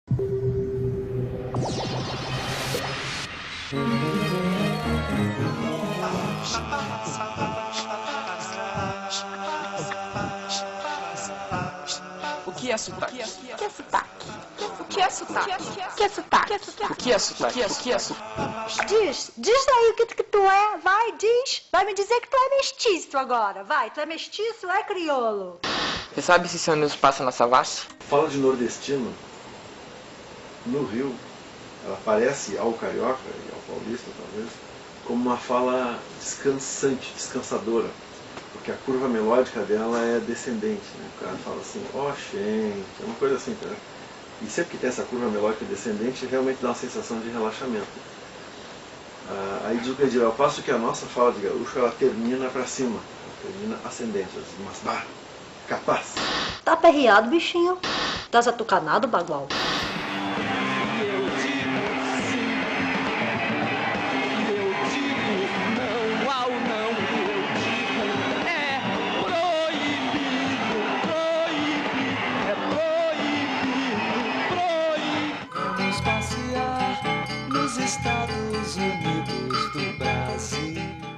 O que é sotaque? O que é sotaque? O que é sotaque? O que é sotaque? O que é sotaque? O que é sotaque? Diz aí o que tu é, vai, diz. Vai me dizer que tu é mestiço agora, vai. Tu é mestiço ou é crioulo? Você sabe se seu news passa na Savassi? Fala de nordestino, no Rio, ela parece ao carioca e ao paulista, talvez, como uma fala descansante, descansadora. Porque a curva melódica dela é descendente, né? O cara fala assim, ó, gente, é uma coisa assim, tá? E sempre que tem essa curva melódica descendente, realmente dá uma sensação de relaxamento. Aí diz o Pedro, ao passo que a nossa fala de gaúcho, ela termina pra cima, ela termina ascendente, mas bah, capaz. Tá aperreado, bichinho? Tá atucanado, bagual?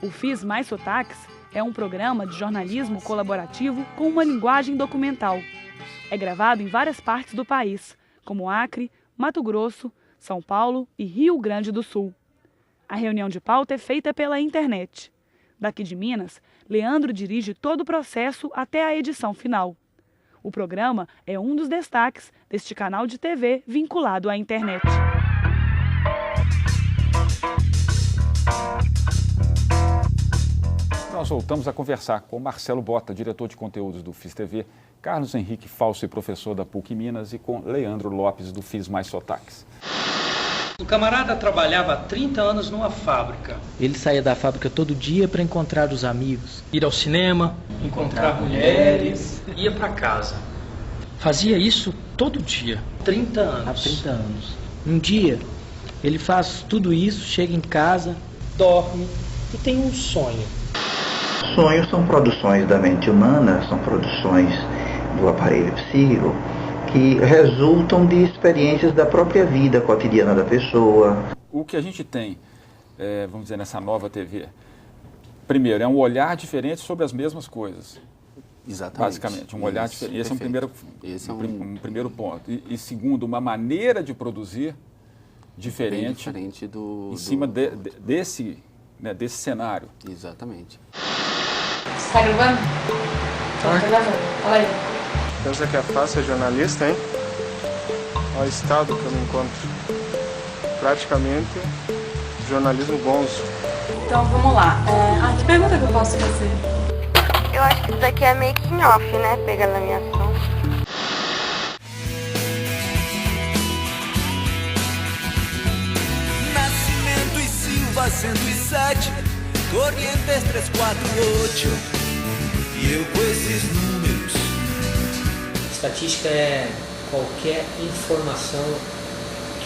O Fiz Mais Sotaques é um programa de jornalismo colaborativo com uma linguagem documental. É gravado em várias partes do país, como Acre, Mato Grosso, São Paulo e Rio Grande do Sul. A reunião de pauta é feita pela internet. Daqui de Minas, Leandro dirige todo o processo até a edição final. O programa é um dos destaques deste canal de TV vinculado à internet. Nós voltamos a conversar com Marcelo Bota, diretor de conteúdos do Fiz TV, Carlos Henrique Falso, professor da PUC Minas, e com Leandro Lopes, do Fiz Mais Sotaques. O camarada trabalhava há 30 anos numa fábrica. Ele saía da fábrica todo dia para encontrar os amigos. Ir ao cinema, encontrar mulheres, ia para casa. Fazia isso todo dia, 30 anos. Há 30 anos. Um dia, ele faz tudo isso, chega em casa, dorme e tem um sonho. Sonhos são produções da mente humana, são produções do aparelho psíquico que resultam de experiências da própria vida cotidiana da pessoa. O que a gente tem, vamos dizer, nessa nova TV, primeiro, é um olhar diferente sobre as mesmas coisas. Exatamente. Basicamente, um olhar diferente. Esse é um primeiro ponto. E segundo, uma maneira de produzir diferente em cima desse cenário. Exatamente. Você tá gravando? Tá gravando. Fala aí. Pensa que é fácil ser jornalista, hein? Olha o estado que eu me encontro. Praticamente jornalismo bonzo. Então vamos lá. Que pergunta que eu posso fazer? Eu acho que isso daqui é making off, né? Pegando a minha ação. Nascimento e Silva 107, Corrientes 348. E eu com esses números. Estatística é qualquer informação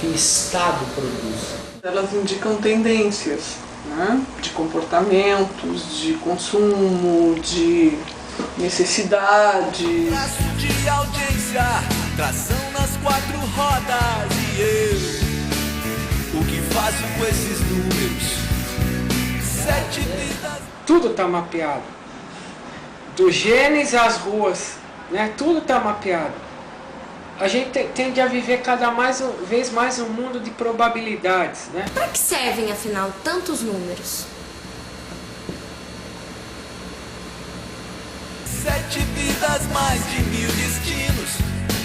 que o Estado produz. Elas indicam tendências, né? De comportamentos, de consumo, de necessidade. Traço de audiência, tração nas 4 rodas. E eu, o que faço com esses números? 7 vidas. Tudo está mapeado. Do Gênesis às ruas, né? Tudo está mapeado. A gente tende a viver cada vez mais um mundo de probabilidades, né? Para que servem, afinal, tantos números? 7 vidas, mais de 1000 destinos,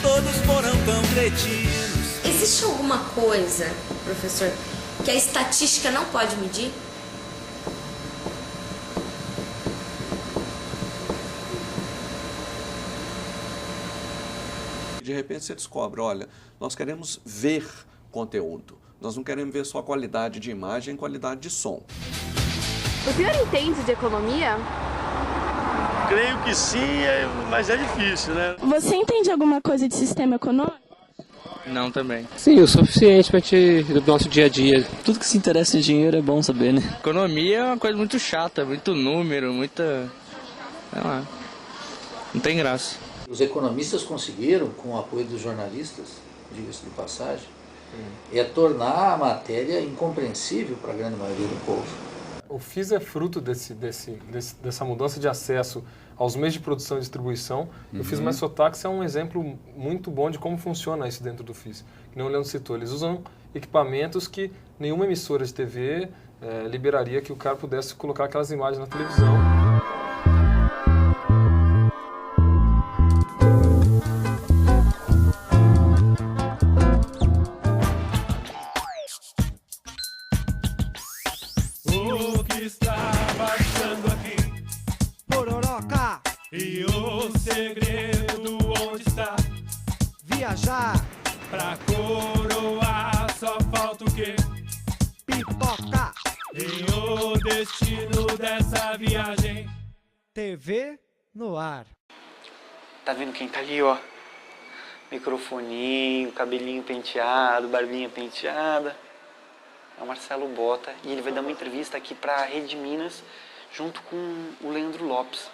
todos foram tão cretinos. Existe alguma coisa, professor, que a estatística não pode medir? De repente você descobre, olha, nós queremos ver conteúdo. Nós não queremos ver só qualidade de imagem, qualidade de som. O senhor entende de economia? Creio que sim, mas é difícil, né? Você entende alguma coisa de sistema econômico? Não, também. Sim, o suficiente do nosso dia a dia. Tudo que se interessa em dinheiro é bom saber, né? Economia é uma coisa muito chata, muito número, muita... sei lá, não tem graça. Os economistas conseguiram, com o apoio dos jornalistas, diga-se de passagem, é tornar a matéria incompreensível para a grande maioria do povo. O FIS é fruto dessa mudança de acesso aos meios de produção e distribuição. O FIS Mais Sotaques é um exemplo muito bom de como funciona isso dentro do FIS. Que nem o Leandro citou, eles usam equipamentos que nenhuma emissora de TV liberaria que o cara pudesse colocar aquelas imagens na televisão. O que está passando aqui? Pororoca! E o segredo onde está? Viajar! Pra coroar só falta o quê? Pipoca! E o destino dessa viagem? TV no ar. Tá vendo quem tá ali, ó? Microfoninho, cabelinho penteado, barbinha penteada. É o Marcelo Bota e ele vai dar uma entrevista aqui pra Rede Minas junto com o Leandro Lopes.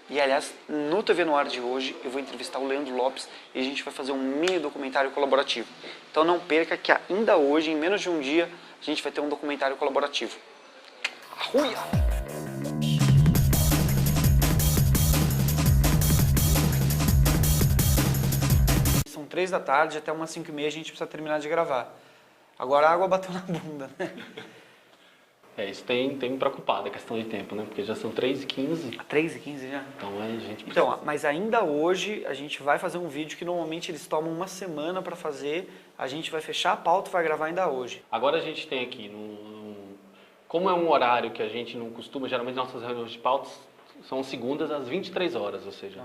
E, aliás, no TV no Ar de hoje, eu vou entrevistar o Leandro Lopes e a gente vai fazer um mini documentário colaborativo. Então não perca que ainda hoje, em menos de um dia, a gente vai ter um documentário colaborativo. Arruia! São 3 da tarde, até umas 5h30 a gente precisa terminar de gravar. Agora a água bateu na bunda, né? Isso tem me preocupado, a questão de tempo, né? Porque já são 3h15. 3h15 já? Então a gente precisa... Então, mas ainda hoje a gente vai fazer um vídeo que normalmente eles tomam uma semana para fazer. A gente vai fechar a pauta e vai gravar ainda hoje. Agora a gente tem aqui, como é um horário que a gente não costuma, geralmente nossas reuniões de pautas são segundas às 23 horas, ou seja,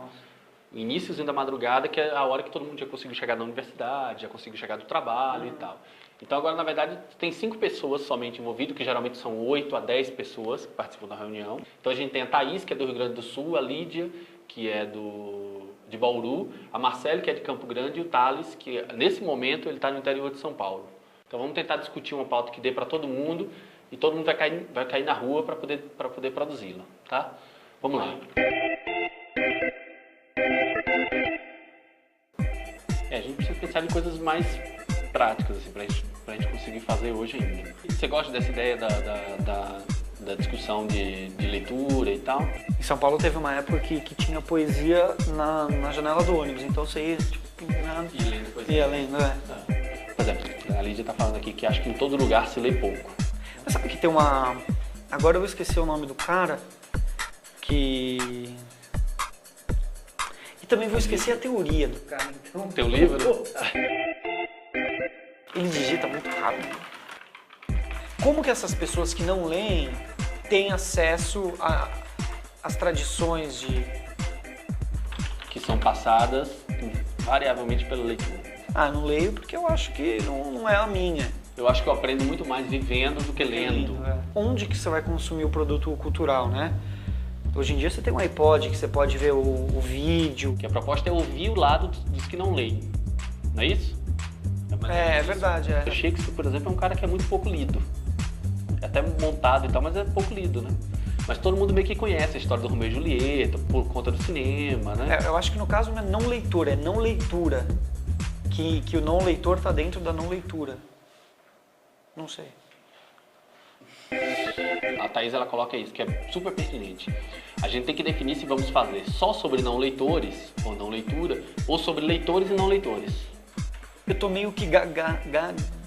o iníciozinho da madrugada, que é a hora que todo mundo já conseguiu chegar na universidade, já conseguiu chegar do trabalho e tal. Então agora, na verdade, tem 5 pessoas somente envolvidas, que geralmente são 8 a 10 pessoas que participam da reunião. Então a gente tem a Thaís, que é do Rio Grande do Sul, a Lídia, que é de Bauru, a Marcele, que é de Campo Grande, e o Thales, que nesse momento ele está no interior de São Paulo. Então vamos tentar discutir uma pauta que dê para todo mundo e todo mundo vai cair na rua para poder produzi-la, tá? Vamos lá. A gente precisa pensar em coisas mais práticas, assim, pra gente conseguir fazer hoje ainda. Você gosta dessa ideia da discussão de leitura e tal? Em São Paulo teve uma época que tinha poesia na janela do ônibus, então você ia, tipo, e lendo poesia. Ia lendo, Por exemplo, a Lídia tá falando aqui que acha que em todo lugar se lê pouco. Mas sabe que tem uma... Agora eu vou esquecer o nome do cara, que... E também vou esquecer a teoria do cara, então... Teu livro? Ele digita muito rápido. Como que essas pessoas que não leem têm acesso às tradições que são passadas variavelmente pela leitura? Não leio porque eu acho que não é a minha. Eu acho que eu aprendo muito mais vivendo do que lendo. Onde que você vai consumir o produto cultural, né? Hoje em dia você tem um iPod que você pode ver o vídeo. Que a proposta é ouvir o lado dos que não leem, não é isso? É verdade, O Shakespeare, por exemplo, é um cara que é muito pouco lido. É até montado e tal, mas é pouco lido, né? Mas todo mundo meio que conhece a história do Romeu e Julieta, por conta do cinema, né? Eu acho que no caso não é não leitor, é não leitura. Que o não leitor está dentro da não leitura. Não sei. A Thaís, ela coloca isso, que é super pertinente. A gente tem que definir se vamos fazer só sobre não leitores, ou não leitura, ou sobre leitores e não leitores. Eu tô meio que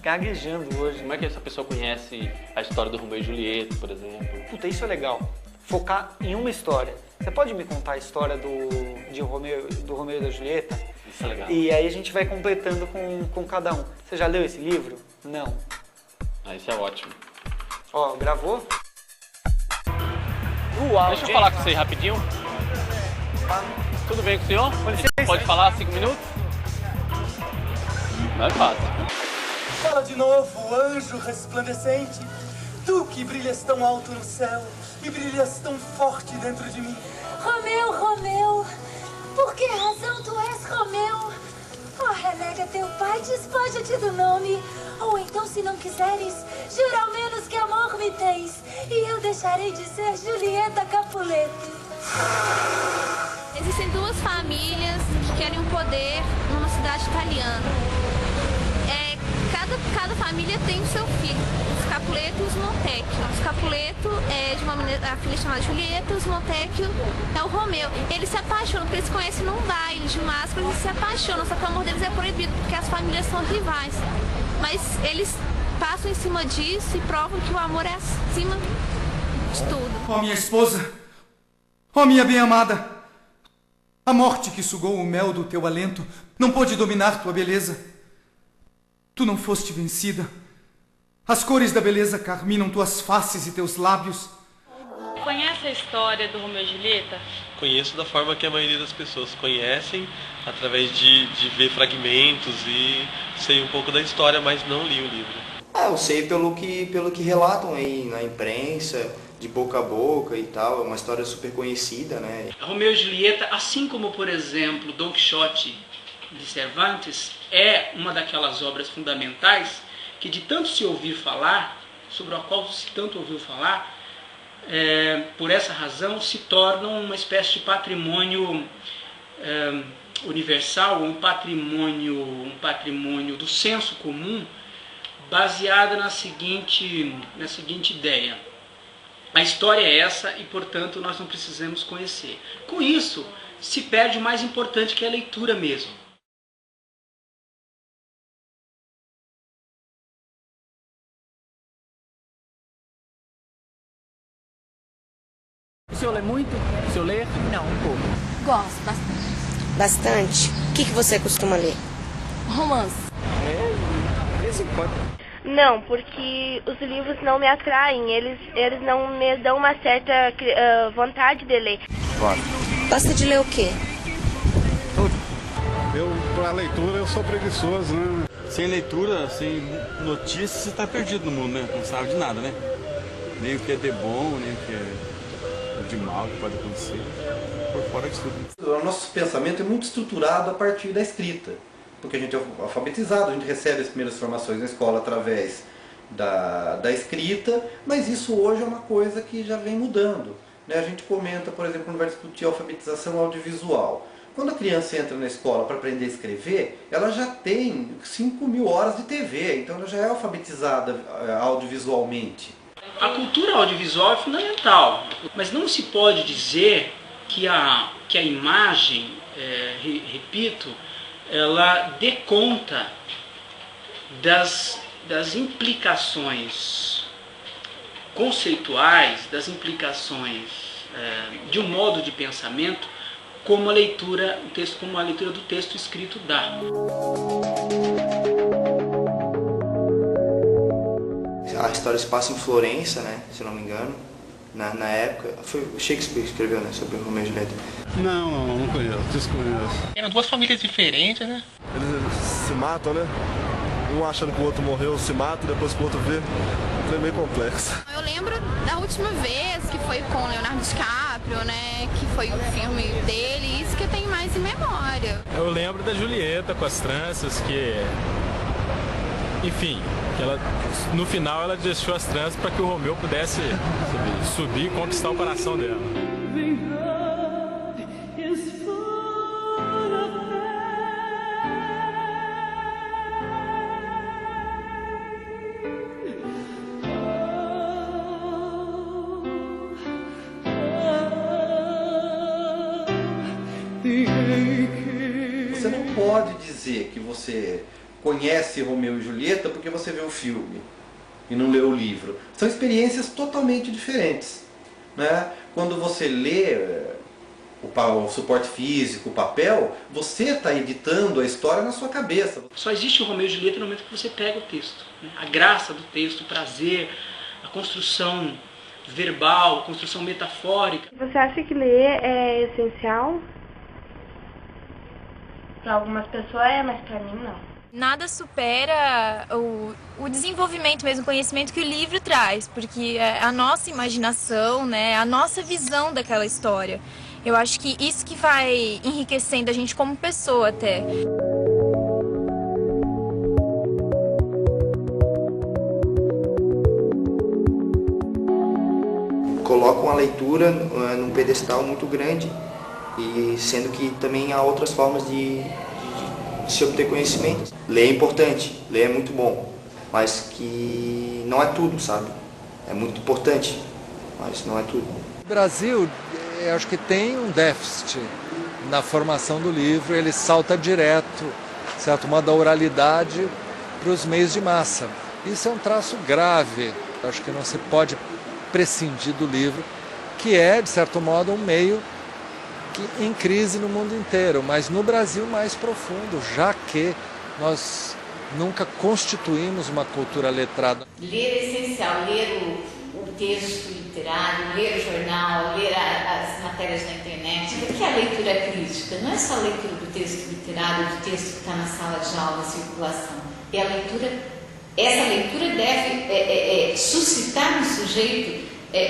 gaguejando hoje. Como é que essa pessoa conhece a história do Romeu e Julieta, por exemplo? Puta, isso é legal. Focar em uma história. Você pode me contar a história do Romeu e da Julieta? Isso é legal. E aí a gente vai completando com cada um. Você já leu esse livro? Não. Isso é ótimo. Ó, gravou? Deixa eu falar com você rapidinho. Tudo bem com o senhor? Pode falar 5 minutos? Não é fácil. Fala de novo, anjo resplandecente. Tu que brilhas tão alto no céu e brilhas tão forte dentro de mim. Romeu, Romeu, por que razão tu és Romeu? Oh, renega teu pai, despoja-te do nome. Ou então, se não quiseres, jura ao menos que amor me tens, e eu deixarei de ser Julieta Capuleto. Existem 2 famílias que querem o poder numa cidade italiana. Montecchio. Os Capuleto é de uma menina, a filha chamada Julieta, os Montecchio é o Romeu. Eles se apaixonam, porque eles se conhecem num baile de máscaras e se apaixonam, só que o amor deles é proibido, porque as famílias são rivais. Mas eles passam em cima disso e provam que o amor é acima de tudo. Ó minha esposa, ó minha bem-amada, a morte que sugou o mel do teu alento não pôde dominar tua beleza. Tu não foste vencida. As cores da beleza carminam tuas faces e teus lábios. Conhece a história do Romeu e Julieta? Conheço da forma que a maioria das pessoas conhecem, através de ver fragmentos e sei um pouco da história, mas não li o livro. Eu sei pelo que relatam aí na imprensa, de boca a boca e tal, é uma história super conhecida, né? Romeu e Julieta, assim como, por exemplo, Don Quixote de Cervantes, é uma daquelas obras fundamentais que de tanto se ouvir falar, sobre a qual se tanto ouviu falar, por essa razão se tornam uma espécie de patrimônio universal, um patrimônio do senso comum, baseada na seguinte ideia: a história é essa e, portanto, nós não precisamos conhecer. Com isso, se perde o mais importante, que é a leitura mesmo. O senhor lê muito? O senhor lê? Não, um pouco. Gosto bastante. Bastante? O que você costuma ler? Romance. De vez em quando. Não, porque os livros não me atraem, eles não me dão uma certa vontade de ler. Gosta de ler o quê? Tudo. Pra leitura, eu sou preguiçoso, né? Sem leitura, sem notícias, você tá perdido no mundo, né? Não sabe de nada, né? Nem o que é de bom, nem o que é de mal que pode acontecer. Por fora de tudo. O nosso pensamento é muito estruturado a partir da escrita. Porque a gente é alfabetizado, a gente recebe as primeiras formações na escola através da escrita, mas isso hoje é uma coisa que já vem mudando, né? A gente comenta, por exemplo, quando vai discutir alfabetização audiovisual. Quando a criança entra na escola para aprender a escrever, ela já tem 5.000 horas de TV, então ela já é alfabetizada audiovisualmente. A cultura audiovisual é fundamental, mas não se pode dizer que a imagem, repito, ela dê conta das implicações conceituais, das implicações de um modo de pensamento, como a leitura do texto escrito dá. A história se passa em Florença, né, se não me engano, na época. Foi Shakespeare que escreveu, né, sobre Romeu e Julieta. Não conheço, desconheço. Eram duas famílias diferentes, né? Eles se matam, né? Um achando que o outro morreu, se mata, depois que o outro vê. É meio complexo. Eu lembro da última vez que foi com Leonardo DiCaprio, né? Que foi o filme dele, isso que eu tenho mais em memória. Eu lembro da Julieta com as tranças, que... Enfim, que ela, no final ela deixou as tranças para que o Romeu pudesse subir e conquistar o coração dela. Você não pode dizer que você conhece Romeu e Julieta porque você vê o filme e não lê o livro. São experiências totalmente diferentes, né? Quando você lê o suporte físico, o papel, você está editando a história na sua cabeça. Só existe o Romeu e Julieta no momento que você pega o texto, né? A graça do texto, o prazer, a construção verbal, a construção metafórica. Você acha que ler é essencial? Para algumas pessoas é, mas para mim não. Nada supera o desenvolvimento mesmo, o conhecimento que o livro traz, porque é a nossa imaginação, né, a nossa visão daquela história. Eu acho que isso que vai enriquecendo a gente como pessoa até. Colocam a leitura num pedestal muito grande, e sendo que também há outras formas de se obter conhecimento. Ler é importante, ler é muito bom, mas que não é tudo, sabe? é muito importante, mas não é tudo. O Brasil, eu acho que tem um déficit na formação do livro, ele salta direto, de certo modo, da oralidade para os meios de massa. Isso é um traço grave, eu acho que não se pode prescindir do livro, que é, de certo modo, um meio em crise no mundo inteiro, mas no Brasil mais profundo, já que nós nunca constituímos uma cultura letrada. Ler é essencial, ler o texto literário, ler o jornal, ler as matérias na internet. O que é a leitura crítica? Não é só a leitura do texto literário, do texto que está na sala de aula, circulação. É a leitura, essa leitura deve suscitar no sujeito,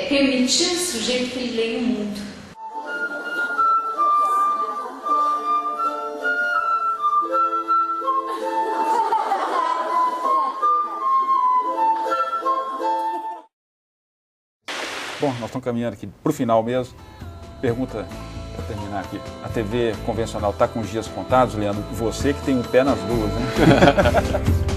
permitir ao sujeito que ele leia o mundo. Bom, nós estamos caminhando aqui para o final mesmo. Pergunta para terminar aqui. A TV convencional está com os dias contados, Leandro? Você que tem um pé nas duas, né?